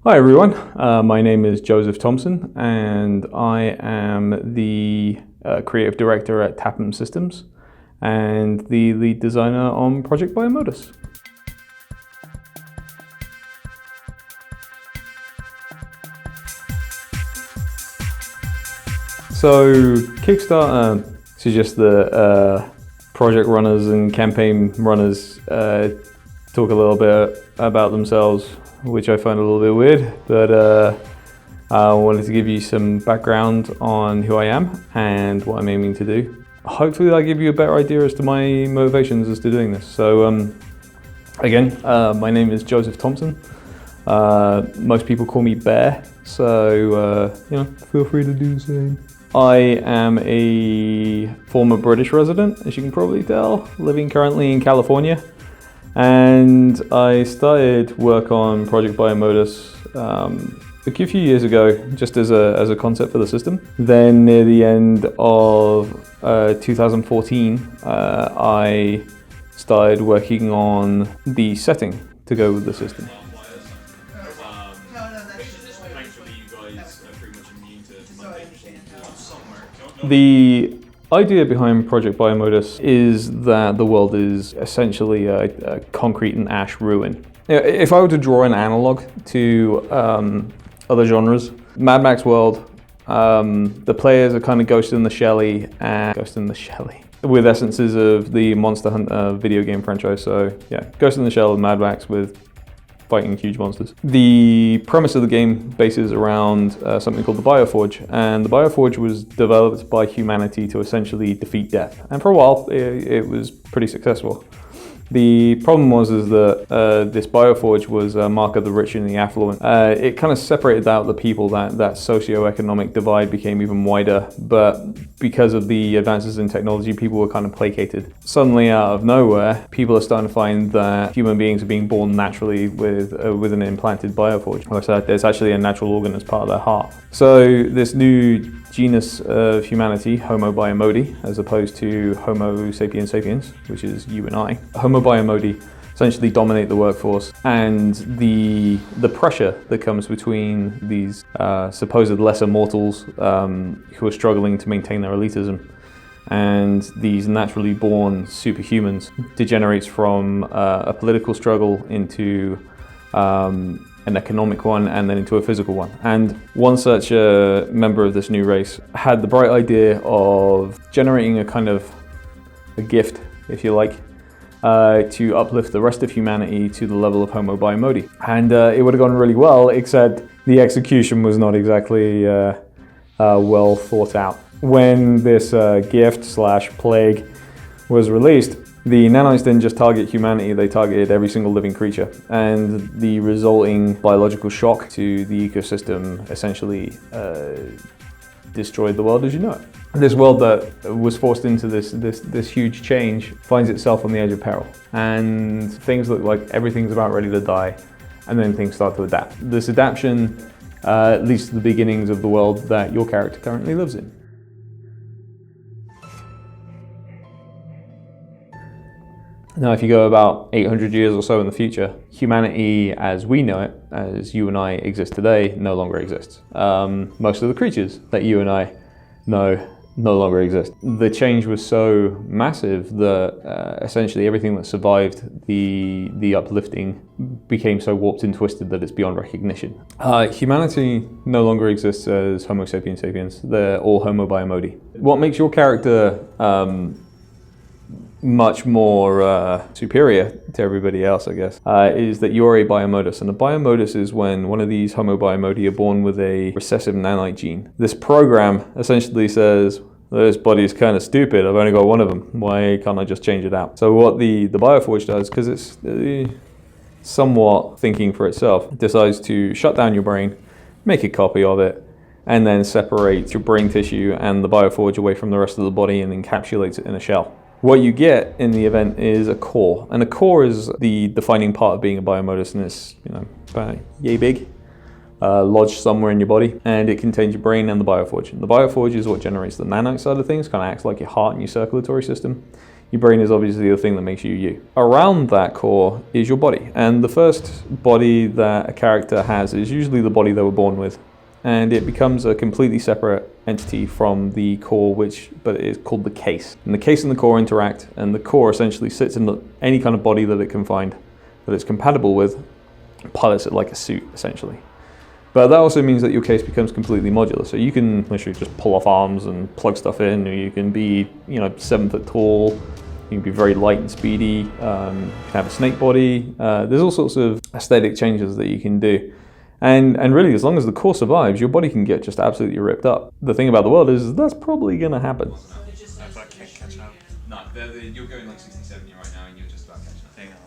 Hi everyone, my name is Joseph Thompson and I am the creative director at TAPM Systems and the lead designer on Project Biomodus. So Kickstarter suggests that project runners and campaign runners talk a little bit about themselves, which I find a little bit weird, but I wanted to give you some background on who I am and what I'm aiming to do. Hopefully that'll give you a better idea as to my motivations as to doing this. So again, my name is Joseph Thompson. Most people call me Bear, so feel free to do the same. I am a former British resident, as you can probably tell, living currently in California. And I started work on Project Biomodus a few years ago, just as a concept for the system. Then near the end of 2014, I started working on the setting to go with the system. The idea behind Project Biomodus is that the world is essentially a concrete and ash ruin. If I were to draw an analog to other genres, Mad Max world, the players are kind of Ghost in the Shelley with essences of the Monster Hunter video game franchise. So yeah, Ghost in the Shell and Mad Max with fighting huge monsters. The premise of the game bases around something called the Bioforge, and the Bioforge was developed by humanity to essentially defeat death. And for a while, it was pretty successful. The problem was that this Bioforge was a mark of the rich and the affluent. It kind of separated out the people. That socio-economic divide became even wider, but because of the advances in technology, people were kind of placated. Suddenly, out of nowhere, people are starting to find that human beings are being born naturally with an implanted Bioforge. Like I said, there's actually a natural organ as part of their heart. So this new genus of humanity, Homo Biomodi, as opposed to Homo sapiens sapiens, which is you and I, Homo Biomodi essentially dominate the workforce, and the pressure that comes between these supposed lesser mortals who are struggling to maintain their elitism and these naturally born superhumans degenerates from a political struggle into an economic one, and then into a physical one. And one such member of this new race had the bright idea of generating a kind of a gift, if you like, to uplift the rest of humanity to the level of Homo Biomodi. And it would have gone really well, except the execution was not exactly well thought out. When this gift/plague was released, the nanites didn't just target humanity, they targeted every single living creature. And the resulting biological shock to the ecosystem essentially destroyed the world as you know it. This world that was forced into this huge change finds itself on the edge of peril. And things look like everything's about ready to die, and then things start to adapt. This adaptation leads to the beginnings of the world that your character currently lives in. Now, if you go about 800 years or so in the future, humanity as we know it, as you and I exist today, no longer exists. Most of the creatures that you and I know no longer exist. The change was so massive that essentially everything that survived the uplifting became so warped and twisted that it's beyond recognition. Humanity no longer exists as Homo sapiens sapiens. They're all Homo Biomodi. What makes your character much more superior to everybody else, I guess, is that you're a Biomodus. And a Biomodus is when one of these Homo Biomodi are born with a recessive nanite gene. This program essentially says, this body's kind of stupid, I've only got one of them, why can't I just change it out? So what the Bioforge does, because it's somewhat thinking for itself, it decides to shut down your brain, make a copy of it, and then separate your brain tissue and the Bioforge away from the rest of the body and encapsulates it in a shell. What you get in the event is a core, and a core is the defining part of being a Biomodus, and it's about yay big, lodged somewhere in your body, and it contains your brain and the Bioforge. And the Bioforge is what generates the nanite side of things, kind of acts like your heart and your circulatory system. Your brain is obviously the thing that makes you you. Around that core is your body. And the first body that a character has is usually the body they were born with. And it becomes a completely separate entity from the core, but it is called the case. And the case and the core interact, and the core essentially sits in any kind of body that it can find that it's compatible with, pilots it like a suit, essentially. But that also means that your case becomes completely modular. So you can literally just pull off arms and plug stuff in, or you can be 7 foot tall, you can be very light and speedy, you can have a snake body. There's all sorts of aesthetic changes that you can do. And really, as long as the core survives, your body can get just absolutely ripped up. The thing about the world is that's probably going to happen. No, you're going like 60, 70 right now, and you're just about catching up.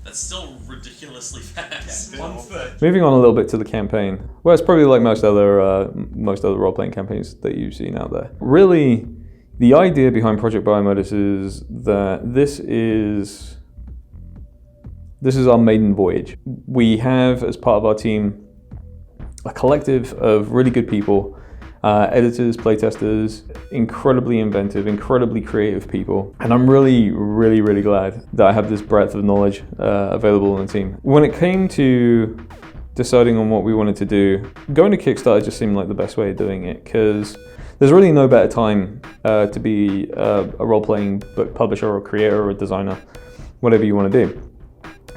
That's still ridiculously fast. Yeah, 1/3. Moving on a little bit to the campaign. Well, it's probably like most other role-playing campaigns that you've seen out there. Really, the idea behind Project Biomodus is that this is our maiden voyage. We have, as part of our team, a collective of really good people, editors, playtesters, incredibly inventive, incredibly creative people. And I'm really, really, really glad that I have this breadth of knowledge available on the team. When it came to deciding on what we wanted to do, going to Kickstarter just seemed like the best way of doing it, because there's really no better time to be a role-playing book publisher or creator or designer, whatever you want to do.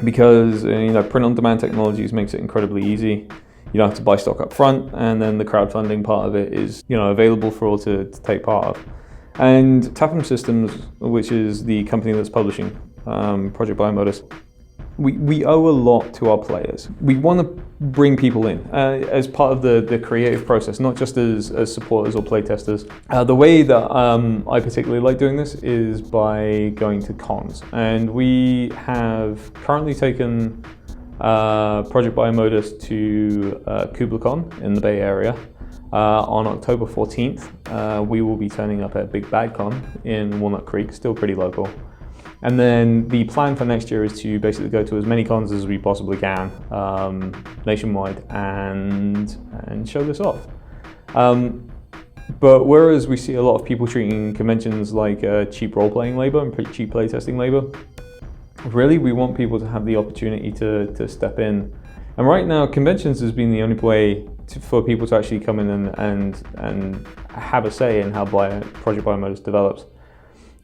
Because print-on-demand technologies makes it incredibly easy. You don't have to buy stock up front, and then the crowdfunding part of it is available for all to take part of. And TAPM Systems, which is the company that's publishing Project Biomodus, we owe a lot to our players. We want to bring people in as part of the creative process, not just as supporters or playtesters. The way that I particularly like doing this is by going to cons. And we have currently taken Project Biomodus to KublaCon in the Bay Area. On October 14th, we will be turning up at Big Bad Con in Walnut Creek, still pretty local. And then the plan for next year is to basically go to as many cons as we possibly can nationwide and show this off. But whereas we see a lot of people treating conventions like cheap role-playing labor and cheap playtesting labor, really we want people to have the opportunity to step in. And right now, conventions has been the only way for people to actually come in and have a say in how Project Biomodus develops.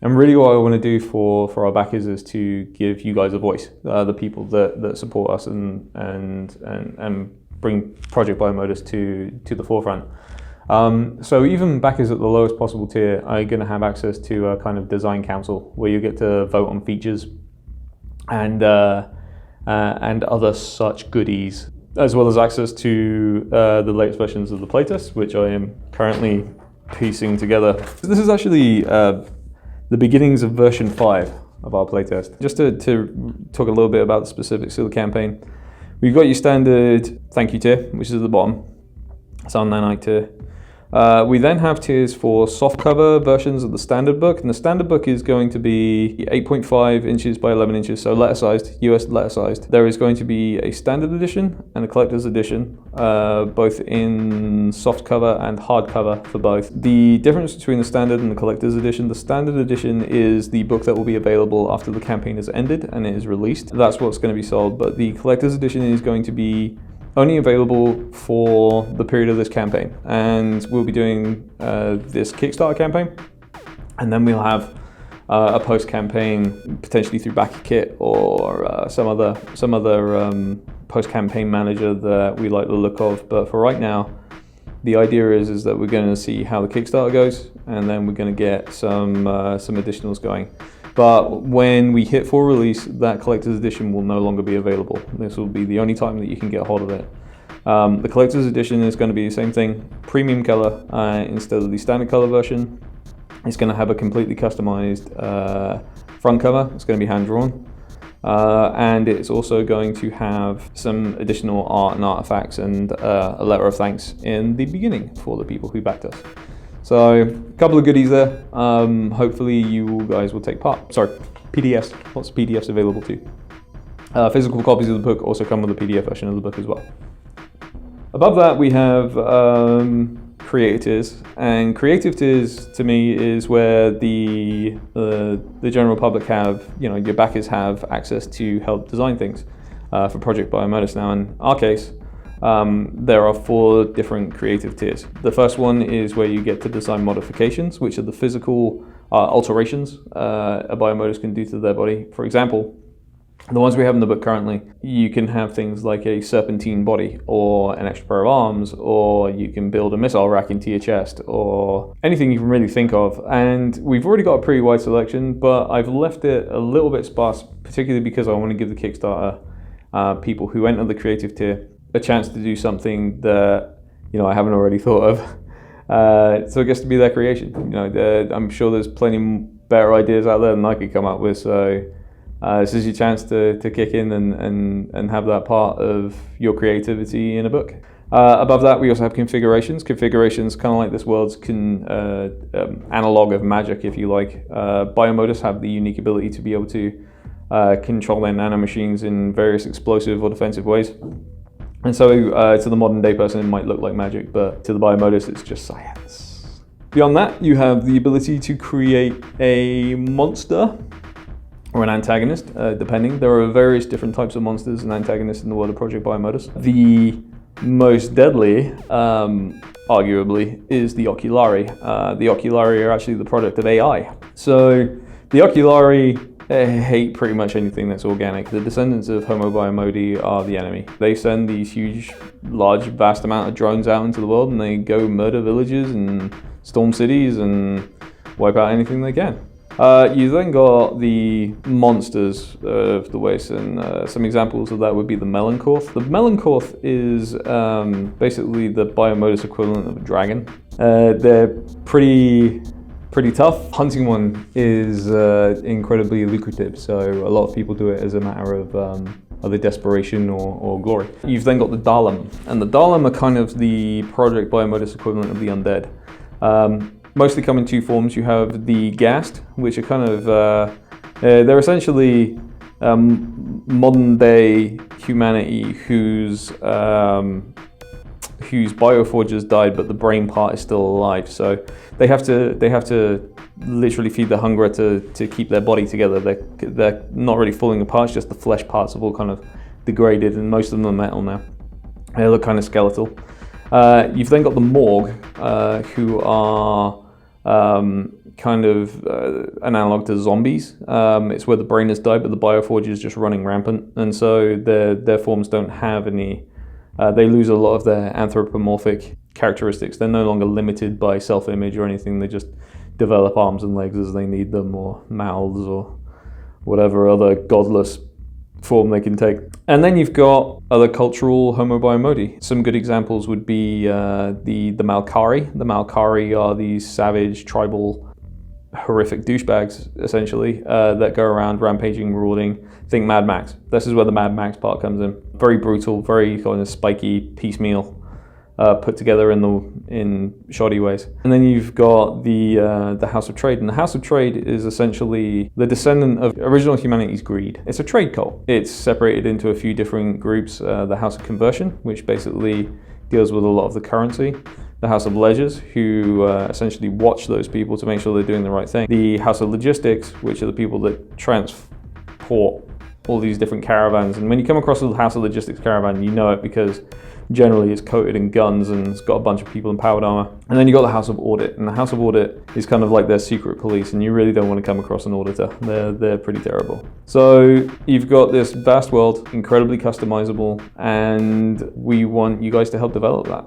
And really what I want to do for our backers is to give you guys a voice, the people that support us and bring Project Biomodus to the forefront. So even backers at the lowest possible tier are going to have access to a kind of design council where you get to vote on features and other such goodies, as well as access to the latest versions of the playtest, which I am currently piecing together. This is actually the beginnings of version 5 of our playtest. Just to talk a little bit about the specifics of the campaign, we've got your standard thank you tier, which is at the bottom. It's our nanite tier. We then have tiers for softcover versions of the standard book, and the standard book is going to be 8.5 inches by 11 inches, so letter-sized, US letter-sized. There is going to be a standard edition and a collector's edition, both in softcover and hardcover for both. The difference between the standard and the collector's edition, the standard edition is the book that will be available after the campaign has ended and it is released. That's what's going to be sold, but the collector's edition is going to be only available for the period of this campaign, and we'll be doing this Kickstarter campaign, and then we'll have a post-campaign potentially through Backer Kit or some other post-campaign manager that we like the look of. But for right now, the idea is that we're going to see how the Kickstarter goes, and then we're going to get some additionals going. But when we hit full release, that collector's edition will no longer be available. This will be the only time that you can get a hold of it. The collector's edition is going to be the same thing, premium color instead of the standard color version. It's going to have a completely customized front cover. It's going to be hand-drawn. And it's also going to have some additional art and artifacts and a letter of thanks in the beginning for the people who backed us. So a couple of goodies there. Hopefully you guys will take part. Sorry, PDFs, lots of PDFs available too. Physical copies of the book also come with a PDF version of the book as well. Above that we have creative tiers, and creative tiers to me is where the general public have, your backers have access to help design things for Project Biomodus. Now, in our case, there are 4 different creative tiers. The first one is where you get to design modifications, which are the physical alterations a Biomodus can do to their body. For example, the ones we have in the book currently, you can have things like a serpentine body, or an extra pair of arms, or you can build a missile rack into your chest, or anything you can really think of. And we've already got a pretty wide selection, but I've left it a little bit sparse, particularly because I want to give the Kickstarter people who enter the creative tier a chance to do something that I haven't already thought of. So it gets to be their creation. I'm sure there's plenty better ideas out there than I could come up with. So this is your chance to kick in and have that part of your creativity in a book. Above that, we also have configurations. Configurations, kind of like this world's analog of magic, if you like. Biomodus have the unique ability to be able to control their nanomachines in various explosive or defensive ways. And so to the modern day person, it might look like magic, but to the Biomodus, it's just science. Beyond that, you have the ability to create a monster or an antagonist, depending. There are various different types of monsters and antagonists in the world of Project Biomodus. The most deadly, arguably, is the Oculari. The Oculari are actually the product of AI. So the Oculari hate pretty much anything that's organic. The descendants of Homo Biomodi are the enemy. They send these huge, large, vast amount of drones out into the world, and they go murder villages and storm cities and wipe out anything they can. You then got the monsters of the waste, and some examples of that would be the Melanchorth. The Melanchorth is basically the Biomodus equivalent of a dragon. They're pretty tough. Hunting one is incredibly lucrative, so a lot of people do it as a matter of either desperation or glory. You've then got the Dahlem, and the Dahlem are kind of the Project Biomodus equivalent of the undead. Mostly come in 2 forms. You have the Ghast, which are kind of, they're essentially modern day humanity whose bioforgers died, but the brain part is still alive. So they have to literally feed the hunger to keep their body together. They're not really falling apart, it's just the flesh parts have all kind of degraded, and most of them are metal now. They look kind of skeletal. You've then got the Morgue, who are kind of an analog to zombies. It's where the brain has died, but the bioforge is just running rampant, and so their forms don't have any. They lose a lot of their anthropomorphic characteristics. They're no longer limited by self-image or anything. They just develop arms and legs as they need them, or mouths, or whatever other godless form they can take. And then you've got other cultural Homo Biomodi. Some good examples would be the Malkari. The Malkari are these savage, tribal, horrific douchebags, essentially, that go around rampaging, marauding. Think Mad Max. This is where the Mad Max part comes in. Very brutal, very kind of spiky, piecemeal, put together in shoddy ways. And then you've got the House of Trade, and the House of Trade is essentially the descendant of original humanity's greed. It's a trade cult. It's separated into a few different groups. The House of Conversion, which basically deals with a lot of the currency. The House of Leisures, who essentially watch those people to make sure they're doing the right thing. The House of Logistics, which are the people that transport all these different caravans. And when you come across the House of Logistics caravan, you know it because generally it's coated in guns and it's got a bunch of people in powered armor. And then you got the House of Audit, and the House of Audit is kind of like their secret police, and you really don't want to come across an auditor. They're pretty terrible. So you've got this vast world, incredibly customizable, and we want you guys to help develop that,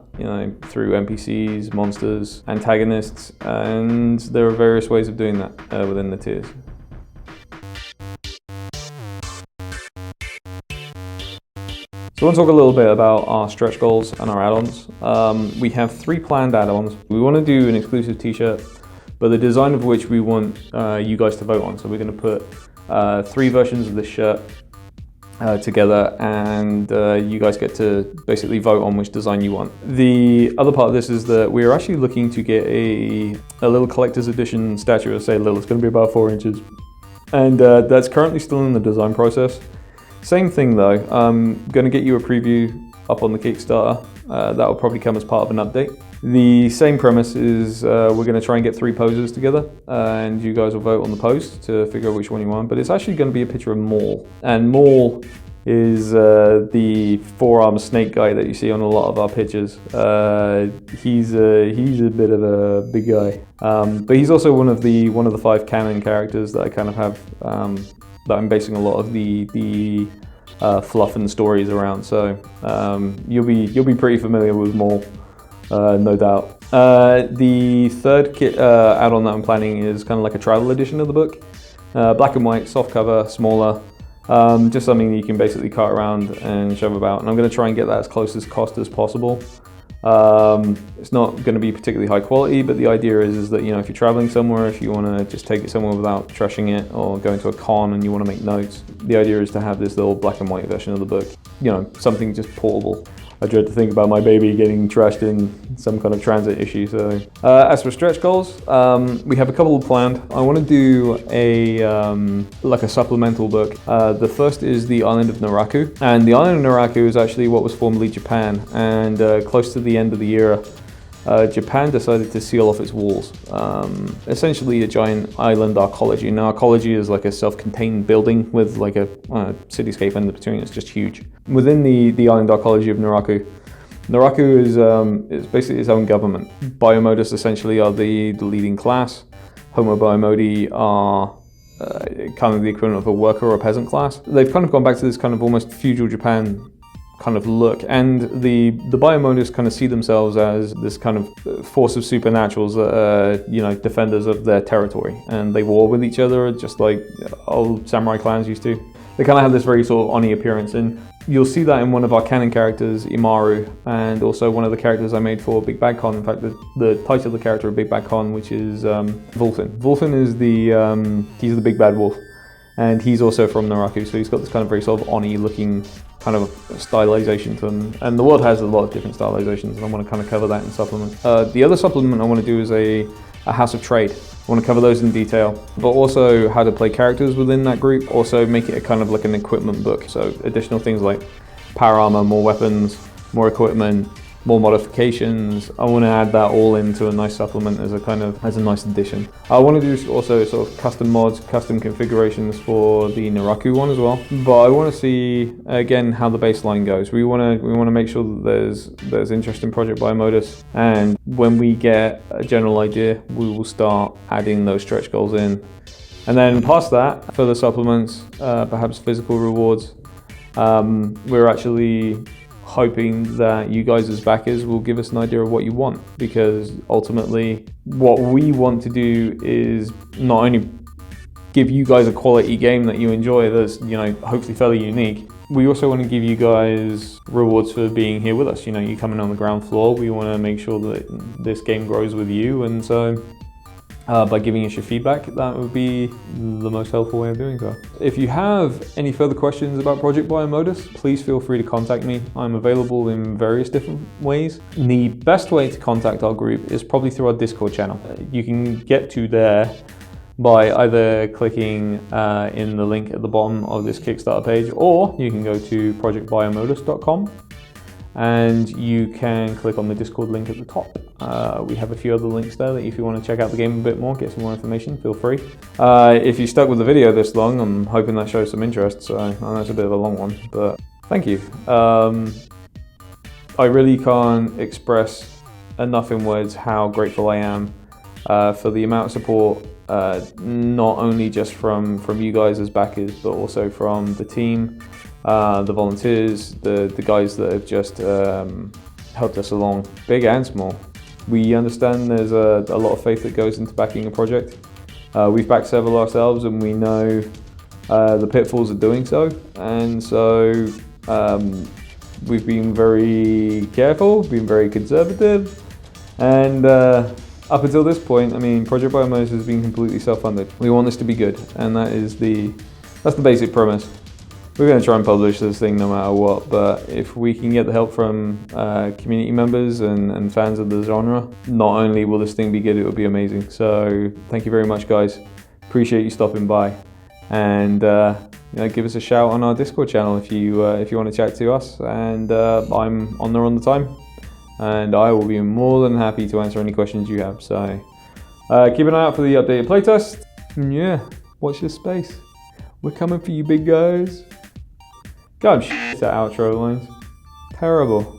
through NPCs, monsters, antagonists, and there are various ways of doing that within the tiers. So I want to talk a little bit about our stretch goals and our add-ons. We have 3 planned add-ons. We want to do an exclusive t-shirt, but the design of which we want you guys to vote on. So we're going to put 3 versions of this shirt together, and you guys get to basically vote on which design you want. The other part of this is that we're actually looking to get a little collector's edition statue. I say little, it's going to be about 4 inches. And that's currently still in the design process. Same thing though, I'm going to get you a preview up on the Kickstarter. That will probably come as part of an update. The same premise is we're going to try and get 3 poses together, and you guys will vote on the pose to figure out which one you want. But it's actually going to be a picture of Maul, and Maul is the 4-armed snake guy that you see on a lot of our pictures. He's a bit of a big guy, but he's also one of the 5 canon characters that I kind of have that I'm basing a lot of the fluff and stories around. So you'll be pretty familiar with Maul. No doubt. The third kit add-on that I'm planning is kind of like a travel edition of the book. Black and white, soft cover, smaller. Just something you can basically cart around and shove about. And I'm going to try and get that as close as cost as possible. It's not going to be particularly high quality, but the idea is that, you know, if you're traveling somewhere, if you want to just take it somewhere without trashing it, or going to a con and you want to make notes, the idea is to have this little black and white version of the book. You know, something just portable. I dread to think about my baby getting trashed in some kind of transit issue. So, as for stretch goals, we have a couple planned. I want to do like a supplemental book. The first is the island of Naraku, and the island of Naraku is actually what was formerly Japan. And close to the end of the era, Japan decided to seal off its walls. Essentially a giant island arcology. Now, arcology is like a self-contained building with like a cityscape in between. It's just huge. Within the island arcology of Naraku, is basically its own government. Biomodus essentially are the leading class. Homo biomodi are kind of the equivalent of a worker or a peasant class. They've kind of gone back to this kind of almost feudal Japan kind of look, and the Biomodus kind of see themselves as this kind of force of supernaturals that are, you know, defenders of their territory, and they war with each other just like old samurai clans used to. They kind of have this very sort of Oni appearance, and you'll see that in one of our canon characters, Imaru, and also one of the characters I made for Big Bad Con. In fact, the title of the character of Big Bad Con, which is Vulfin. Vulfin is he's the big bad wolf, and he's also from Naraku, so he's got this kind of very sort of Oni looking kind of stylization to them, and the world has a lot of different stylizations, and I want to kind of cover that in supplement. The other supplement I want to do is a House of Trade. I want to cover those in detail, but also how to play characters within that group, also make it a kind of like an equipment book, so additional things like power armor, more weapons, more equipment, more modifications. I want to add that all into a nice supplement as a nice addition. I want to do also sort of custom mods, custom configurations for the Naraku one as well. But I want to see again how the baseline goes. We want to make sure that there's interest in Project Biomodus, and when we get a general idea, we will start adding those stretch goals in. And then past that, further supplements, perhaps physical rewards. We're actually hoping that you guys as backers will give us an idea of what you want, because ultimately what we want to do is not only give you guys a quality game that you enjoy that's, you know, hopefully fairly unique, we also want to give you guys rewards for being here with us. You know, you coming on the ground floor, we want to make sure that this game grows with you, and so by giving us your feedback, that would be the most helpful way of doing so. If you have any further questions about Project Biomodus, please feel free to contact me. I'm available in various different ways. The best way to contact our group is probably through our Discord channel. You can get to there by either clicking in the link at the bottom of this Kickstarter page, or you can go to projectbiomodus.com and you can click on the Discord link at the top. We have a few other links there that if you want to check out the game a bit more, get some more information, feel free. If you stuck with the video this long, I'm hoping that shows some interest, so I know it's a bit of a long one, but thank you. I really can't express enough in words how grateful I am for the amount of support, not only just from you guys as backers, but also from the team, the volunteers, the guys that have just helped us along, big and small. We understand there's a lot of faith that goes into backing a project. We've backed several ourselves, and we know the pitfalls of doing so, and so we've been very careful, been very conservative, and up until this point, I mean, Project Biomodus has been completely self-funded. We want this to be good, and that's the basic premise. We're going to try and publish this thing no matter what, but if we can get the help from community members and fans of the genre, not only will this thing be good, it will be amazing. So thank you very much, guys. Appreciate you stopping by, and give us a shout on our Discord channel if you want to chat to us. And I'm on there all the time. and I will be more than happy to answer any questions you have. So keep an eye out for the updated playtest. And yeah, watch this space. We're coming for you, big guys. God, that outro lines. Terrible.